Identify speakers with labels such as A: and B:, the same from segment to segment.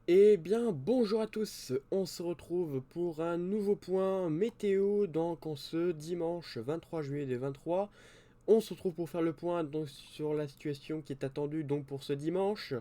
A: Eh bien, bonjour à tous, on se retrouve pour un nouveau point météo donc en ce dimanche 23 juillet 2023. On se retrouve pour faire le point donc sur la situation qui est attendue donc pour ce dimanche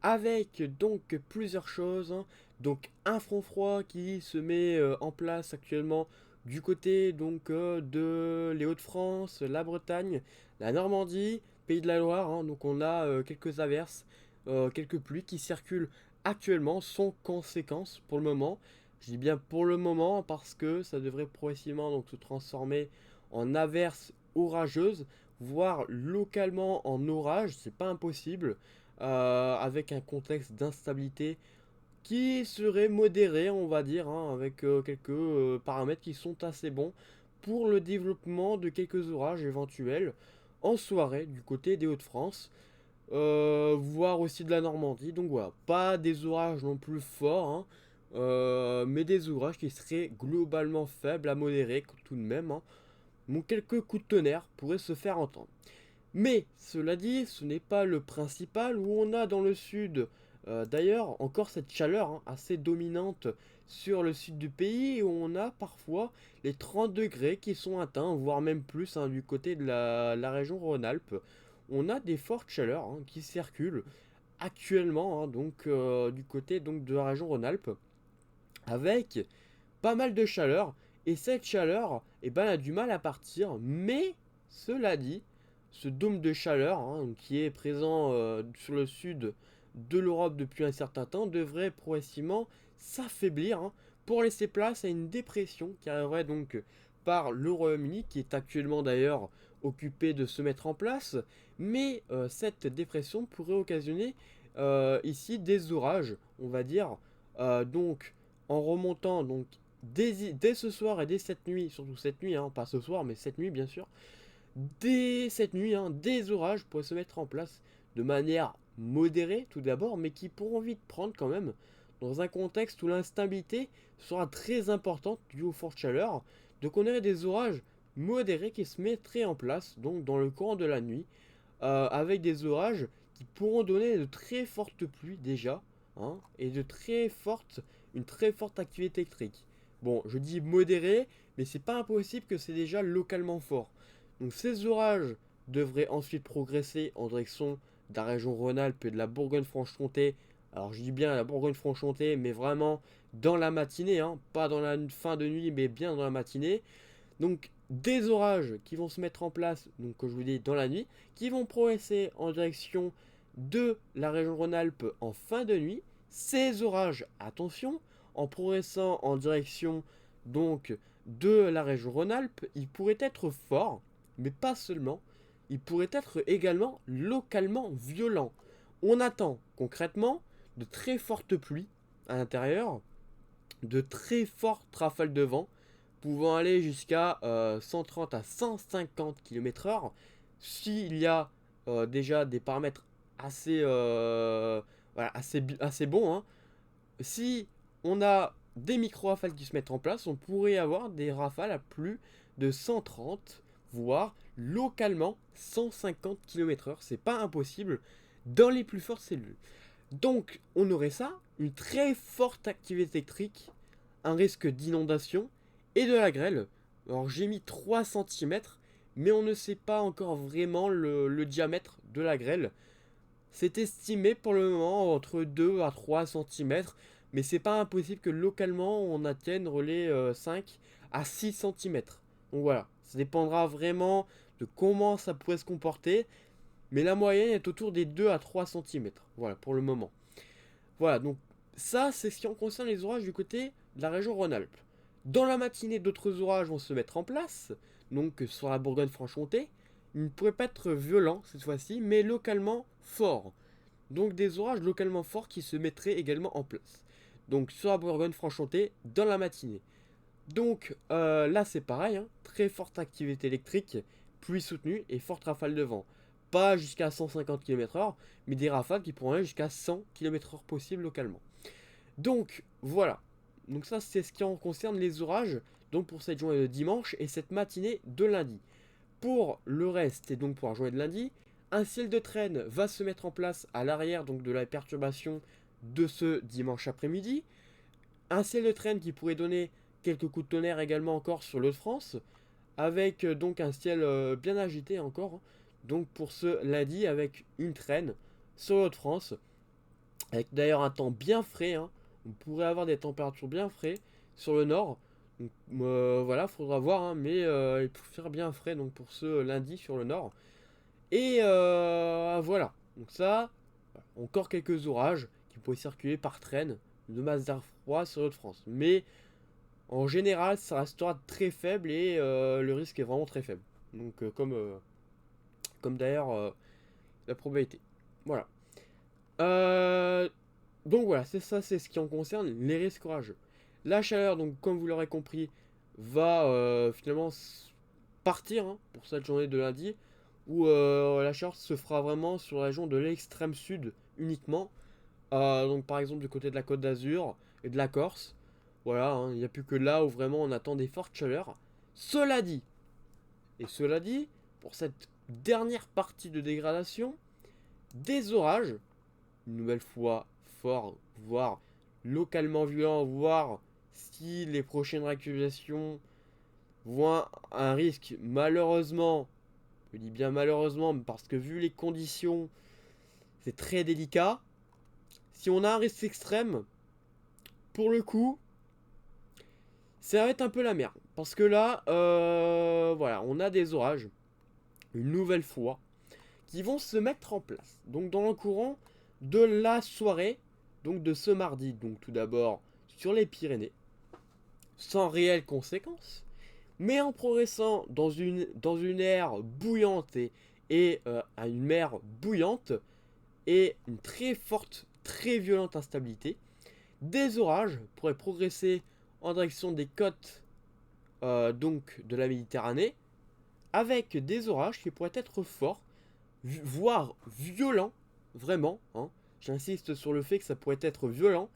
A: avec donc plusieurs choses. Donc un front froid qui se met en place actuellement du côté donc de les Hauts-de-France, la Bretagne, la Normandie, Pays de la Loire. Donc on a quelques averses, quelques pluies qui circulent actuellement sans conséquence pour le moment. Je dis bien pour le moment parce que ça devrait progressivement donc se transformer en averses orageuses, voire localement en orage. C'est pas impossible avec un contexte d'instabilité qui serait modéré, on va dire, avec quelques paramètres qui sont assez bons pour le développement de quelques orages éventuels en soirée du côté des Hauts-de-France, voire aussi de la Normandie. Donc voilà, pas des orages non plus forts, mais des orages qui seraient globalement faibles à modérés tout de même. Donc quelques coups de tonnerre pourraient se faire entendre. Mais, cela dit, ce n'est pas le principal, où on a dans le sud, d'ailleurs, encore cette chaleur assez dominante sur le sud du pays, où on a parfois les 30 degrés qui sont atteints, voire même plus du côté de la région Rhône-Alpes. On a des fortes chaleurs qui circulent actuellement, donc du côté donc, de la région Rhône-Alpes, avec pas mal de chaleur, et cette chaleur, eh ben, elle a du mal à partir, mais cela dit, ce dôme de chaleur qui est présent sur le sud de l'Europe depuis un certain temps devrait progressivement s'affaiblir pour laisser place à une dépression qui arriverait donc par le Royaume-Uni, qui est actuellement d'ailleurs occupé de se mettre en place, mais cette dépression pourrait occasionner ici des orages, on va dire, donc en remontant donc dès ce soir et dès cette nuit, surtout cette nuit, pas ce soir, mais cette nuit bien sûr, dès cette nuit, des orages pourraient se mettre en place de manière modérée tout d'abord, mais qui pourront vite prendre quand même, dans un contexte où l'instabilité sera très importante due aux fortes chaleurs. Donc on aurait des orages modérés qui se mettraient en place donc dans le courant de la nuit, avec des orages qui pourront donner de très fortes pluies déjà, et une très forte activité électrique. Bon, je dis modéré, mais c'est pas impossible que c'est déjà localement fort. Donc ces orages devraient ensuite progresser en direction de la région Rhône-Alpes et de la Bourgogne-Franche-Comté. Alors je dis bien la Bourgogne-Franche-Comté, mais vraiment dans la matinée, pas dans la fin de nuit, mais bien dans la matinée. Donc des orages qui vont se mettre en place, donc comme je vous dis dans la nuit, qui vont progresser en direction de la région Rhône-Alpes en fin de nuit. Ces orages, attention, en progressant en direction donc de la région Rhône-Alpes, ils pourraient être forts, mais pas seulement. Ils pourraient être également localement violents. On attend concrètement de très fortes pluies à l'intérieur, de très fortes rafales de vent, pouvant aller jusqu'à 130 à 150 km/h. S'il y a déjà des paramètres assez, voilà, assez bons, si on a des micro-rafales qui se mettent en place, on pourrait avoir des rafales à plus de 130, voire localement 150 km/h. C'est pas impossible dans les plus fortes cellules. Donc, on aurait ça, une très forte activité électrique, un risque d'inondation et de la grêle. Alors, j'ai mis 3 cm, mais on ne sait pas encore vraiment le diamètre de la grêle. C'est estimé pour le moment entre 2 à 3 cm, mais c'est pas impossible que localement on atteigne les 5 à 6 cm. Donc voilà, ça dépendra vraiment de comment ça pourrait se comporter, mais la moyenne est autour des 2 à 3 cm. Voilà, pour le moment. Voilà, donc ça, c'est ce qui en concerne les orages du côté de la région Rhône-Alpes. Dans la matinée, d'autres orages vont se mettre en place, donc sur la Bourgogne-Franche-Comté. Ils ne pourraient pas être violents cette fois-ci, mais localement forts. Donc des orages localement forts qui se mettraient également en place. Donc sur la Bourgogne-Franche-Comté, dans la matinée. Donc là c'est pareil, très forte activité électrique, pluie soutenue et forte rafale de vent. Pas jusqu'à 150 km/h, mais des rafales qui pourront aller jusqu'à 100 km/h possible localement. Donc voilà. Donc ça c'est ce qui en concerne les orages, donc pour cette journée de dimanche et cette matinée de lundi. Pour le reste, et donc pour la journée de lundi, un ciel de traîne va se mettre en place à l'arrière donc de la perturbation de ce dimanche après-midi. Un ciel de traîne qui pourrait donner quelques coups de tonnerre également encore sur l'Hauts-de-France, avec donc un ciel bien agité encore. Donc pour ce lundi, avec une traîne sur l'Hauts-de-France, avec d'ailleurs un temps bien frais. On pourrait avoir des températures bien frais sur le nord. Donc, voilà, faudra voir, mais il peut faire bien frais donc pour ce lundi sur le nord. Et voilà. Donc ça, encore quelques orages qui pourraient circuler par traîne de masse d'air froid sur l'Hauts-de-France. Mais en général, ça restera très faible et le risque est vraiment très faible. Donc comme d'ailleurs la probabilité. Voilà. Euh, donc voilà, c'est ça, c'est ce qui en concerne les risques orageux. La chaleur, donc comme vous l'aurez compris, va finalement partir pour cette journée de lundi, où la chaleur se fera vraiment sur la région de l'extrême sud uniquement. Donc par exemple du côté de la Côte d'Azur et de la Corse. Voilà, il n'y a plus que là où vraiment on attend des fortes chaleurs. Cela dit, pour cette dernière partie de dégradation, des orages, une nouvelle fois forts, voire localement violents, voire si les prochaines réactualisations voient un risque, malheureusement, je dis bien malheureusement, parce que vu les conditions, c'est très délicat. Si on a un risque extrême, pour le coup, ça va être un peu la merde. Parce que là, voilà, on a des orages, une nouvelle fois, qui vont se mettre en place. Donc dans le courant de la soirée, donc de ce mardi. Donc tout d'abord sur les Pyrénées, sans réelles conséquences, mais en progressant dans une ère bouillante et à une mer bouillante et une très forte, très violente instabilité. Des orages pourraient progresser en direction des côtes donc de la Méditerranée, avec des orages qui pourraient être forts, voire violents, vraiment. J'insiste sur le fait que ça pourrait être violent,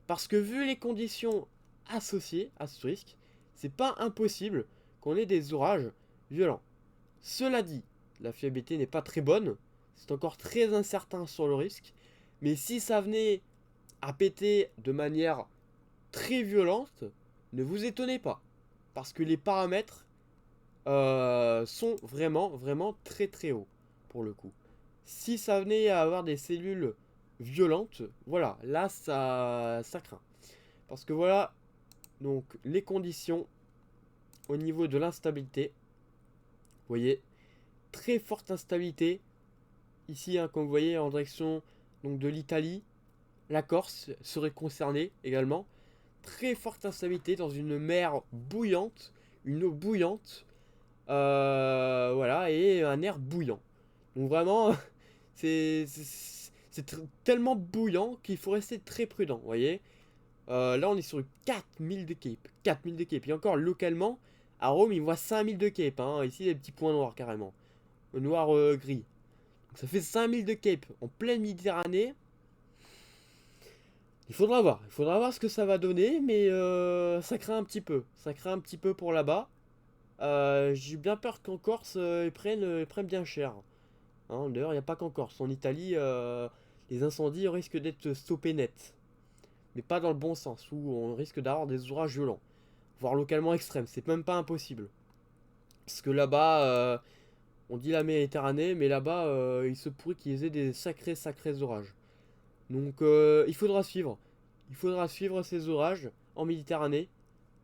A: parce que vu les conditions associées à ce risque, c'est pas impossible qu'on ait des orages violents. Cela dit, la fiabilité n'est pas très bonne, c'est encore très incertain sur le risque, mais si ça venait à péter de manière très violente, ne vous étonnez pas, parce que les paramètres sont vraiment, vraiment très très hauts, pour le coup. Si ça venait à avoir des cellules violentes, voilà, là ça craint. Parce que voilà, donc les conditions au niveau de l'instabilité, vous voyez, très forte instabilité, ici, comme vous voyez, en direction donc, de l'Italie, la Corse serait concernée également. Très forte instabilité dans une mer bouillante, une eau bouillante, voilà, et un air bouillant. Donc vraiment, c'est tellement bouillant qu'il faut rester très prudent, vous voyez. Là, on est sur 4000 de Cape. 4000 de Cape. Et encore, localement, à Rome, il voit 5000 de Cape. Ici, des petits points noirs carrément. Noir gris. Donc, ça fait 5000 de Cape en pleine Méditerranée. Il faudra voir ce que ça va donner, mais ça craint un petit peu. Ça craint un petit peu pour là-bas. J'ai bien peur qu'en Corse, ils prennent bien cher. D'ailleurs, il n'y a pas qu'en Corse. En Italie, les incendies risquent d'être stoppés net. Mais pas dans le bon sens, où on risque d'avoir des orages violents. Voire localement extrêmes. C'est même pas impossible. Parce que là-bas, on dit la Méditerranée, mais là-bas, il se pourrait qu'ils aient des sacrés, sacrés orages. Donc il faudra suivre. Il faudra suivre ces orages en Méditerranée.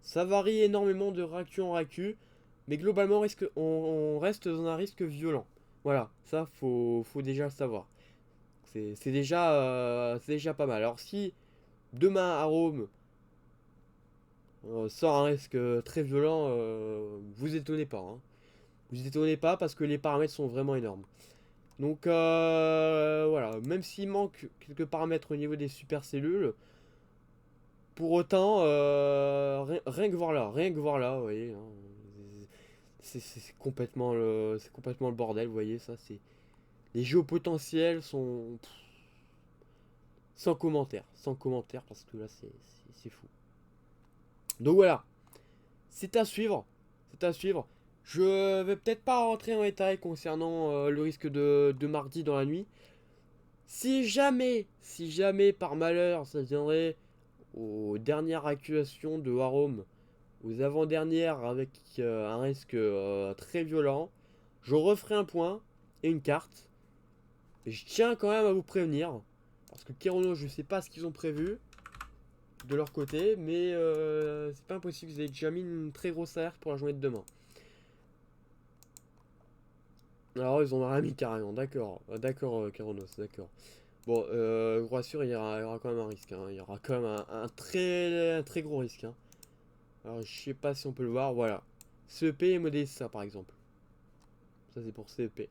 A: Ça varie énormément de réacu en réacu, mais globalement on reste dans un risque violent. Voilà, ça faut déjà le savoir. C'est déjà pas mal. Alors si demain à Rome sort un risque très violent, vous étonnez pas. Vous étonnez pas parce que les paramètres sont vraiment énormes. Donc voilà, même s'il manque quelques paramètres au niveau des supercellules, pour autant, rien que voir là, vous voyez, c'est complètement le bordel, vous voyez, ça c'est... Les géopotentiels sont sans commentaire, parce que là c'est fou. Donc voilà, c'est à suivre, c'est à suivre. Je vais peut-être pas rentrer en détail concernant le risque de mardi dans la nuit. Si jamais par malheur ça viendrait aux dernières accusations de Warhome, aux avant-dernières avec un risque très violent, je referai un point et une carte. Et je tiens quand même à vous prévenir, parce que Kerono, je sais pas ce qu'ils ont prévu de leur côté, mais c'est pas impossible, vous avez déjà mis une très grosse alerte pour la journée de demain. Alors ils ont rien mis carrément, d'accord, d'accord Keronos, d'accord. Bon, je vous rassure, il y aura quand même un risque, hein. Il y aura quand même un très gros risque, hein. Alors je sais pas si on peut le voir, voilà. CEP et modélise ça par exemple. Ça c'est pour CEP.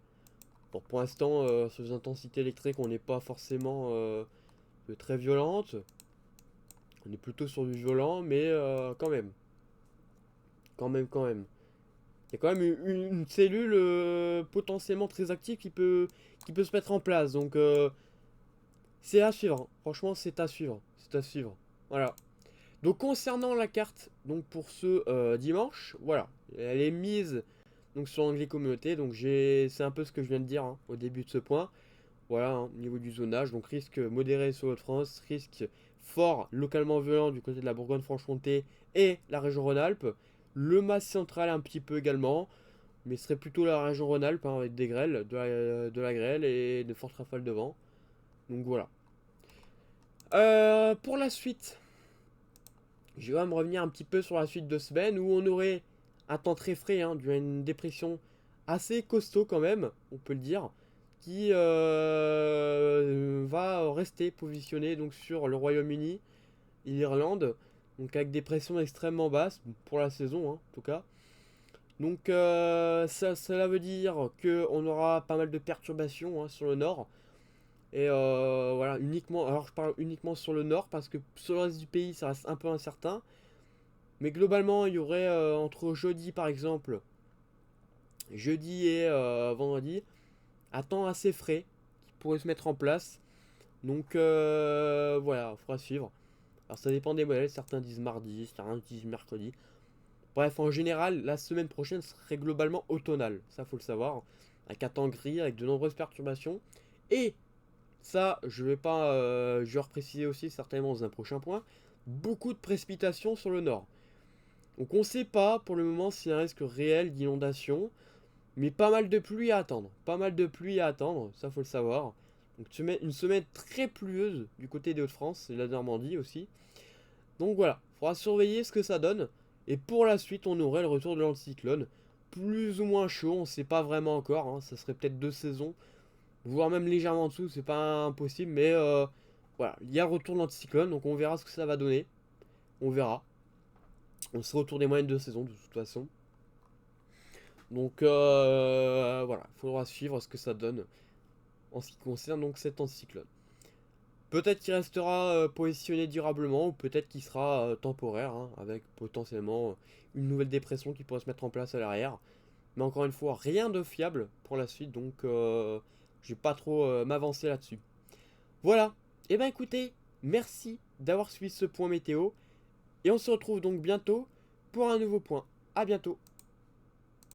A: Bon, pour l'instant, sur les intensités électriques, on n'est pas forcément très violente. On est plutôt sur du violent, mais quand même. Quand même. Il y a quand même une cellule potentiellement très active qui peut se mettre en place. Donc c'est à suivre, hein. Franchement, c'est à suivre. C'est à suivre. Voilà. Donc concernant la carte, donc pour ce dimanche, voilà. Elle est mise donc sur l'onglet communauté. Donc c'est un peu ce que je viens de dire, hein, au début de ce point. Voilà, hein, au niveau du zonage. Donc risque modéré sur Haute-France, risque fort localement violent du côté de la Bourgogne-Franche-Comté et la région Rhône-Alpes. Le Massif central un petit peu également, mais ce serait plutôt la région Rhône-Alpes, hein, avec des grêles, de la grêle et de fortes rafales de vent. Donc voilà. Pour la suite, je vais me revenir un petit peu sur la suite de semaine où on aurait un temps très frais, hein, une dépression assez costaud quand même, on peut le dire, qui va rester positionné donc sur le Royaume-Uni et l'Irlande, donc avec des pressions extrêmement basses pour la saison, hein, en tout cas. Donc cela veut dire qu'on aura pas mal de perturbations, hein, sur le nord. Et voilà, uniquement, alors je parle uniquement sur le nord parce que sur le reste du pays ça reste un peu incertain. Mais globalement, il y aurait entre jeudi par exemple, jeudi et vendredi, un temps assez frais qui pourrait se mettre en place. Donc voilà, il faudra suivre. Alors ça dépend des modèles, certains disent mardi, certains disent mercredi. Bref, en général, la semaine prochaine serait globalement automnale, ça faut le savoir. Avec un temps gris, avec de nombreuses perturbations. Et ça, je vais repréciser aussi certainement dans un prochain point, beaucoup de précipitations sur le nord. Donc on ne sait pas pour le moment s'il y a un risque réel d'inondation, mais pas mal de pluie à attendre. Pas mal de pluie à attendre, ça faut le savoir. Donc une semaine très pluieuse du côté des Hauts-de-France et de la Normandie aussi. Donc voilà, il faudra surveiller ce que ça donne. Et pour la suite, on aurait le retour de l'anticyclone. Plus ou moins chaud, on ne sait pas vraiment encore, hein. Ça serait peut-être 2 saisons, voire même légèrement en dessous, c'est pas impossible. Mais voilà, il y a le retour de l'anticyclone, donc on verra ce que ça va donner. On verra. On sera autour des moyennes de saison de toute façon. Donc voilà, il faudra suivre ce que ça donne en ce qui concerne donc cet anticyclone. Peut-être qu'il restera positionné durablement ou peut-être qu'il sera temporaire, hein, avec potentiellement une nouvelle dépression qui pourrait se mettre en place à l'arrière. Mais encore une fois, rien de fiable pour la suite, donc je vais pas trop m'avancer là-dessus. Voilà, et ben écoutez, merci d'avoir suivi ce point météo, et on se retrouve donc bientôt pour un nouveau point. A bientôt.